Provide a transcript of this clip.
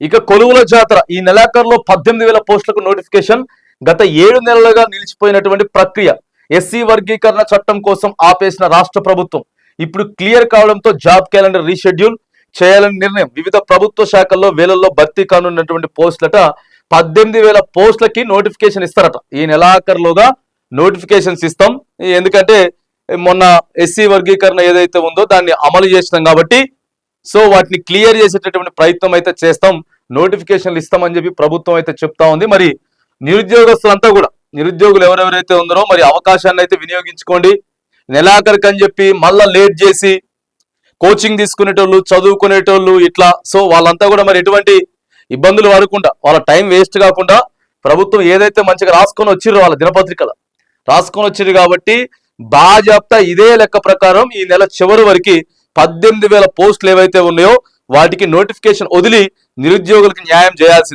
ఇక కొలువుల జాతర ఈ నెలాఖరులో 18,000 పోస్టులకు నోటిఫికేషన్. గత 7 నెలలుగా నిలిచిపోయినటువంటి ప్రక్రియ. ఎస్సీ వర్గీకరణ చట్టం కోసం ఆపేసిన రాష్ట్ర ప్రభుత్వం ఇప్పుడు క్లియర్ కావడంతో జాబ్ క్యాలెండర్ రీషెడ్యూల్ చేయాలని నిర్ణయం. వివిధ ప్రభుత్వ శాఖల్లో వేలల్లో భర్తీ కానున్నటువంటి పోస్టులట 18,000 పోస్టులకి నోటిఫికేషన్ ఇస్తారట. ఈ నెలాఖరులోగా నోటిఫికేషన్స్ ఇస్తాం. ఎందుకంటే మొన్న ఎస్సీ వర్గీకరణ ఏదైతే ఉందో దాన్ని అమలు చేసినాం కాబట్టి సో వాటిని క్లియర్ చేసేటటువంటి ప్రయత్నం అయితే చేస్తాం, నోటిఫికేషన్లు ఇస్తామని చెప్పి ప్రభుత్వం అయితే చెప్తా ఉంది. మరి నిరుద్యోగస్తులంతా కూడా, నిరుద్యోగులు ఎవరెవరైతే ఉన్నారో మరి అవకాశాన్ని అయితే వినియోగించుకోండి. నెలాఖరికి అని చెప్పి మళ్ళా లేట్ చేసి కోచింగ్ తీసుకునేటోళ్ళు, చదువుకునేటోళ్ళు ఇట్లా సో వాళ్ళంతా కూడా మరి ఎటువంటి ఇబ్బందులు పడకుండా, వాళ్ళ టైం వేస్ట్ కాకుండా ప్రభుత్వం ఏదైతే మంచిగా రాసుకొని వచ్చిర్రో వాళ్ళ దినపత్రికలు రాసుకొని వచ్చింది కాబట్టి బాజాప్తా ఇదే లెక్క ప్రకారం ఈ నెల చివరి వరకు 18,000 పోస్టులు ఏవైతే ఉన్నాయో వాటికి నోటిఫికేషన్ వదిలి నిరుద్యోగులకు న్యాయం చేయాల్సింది.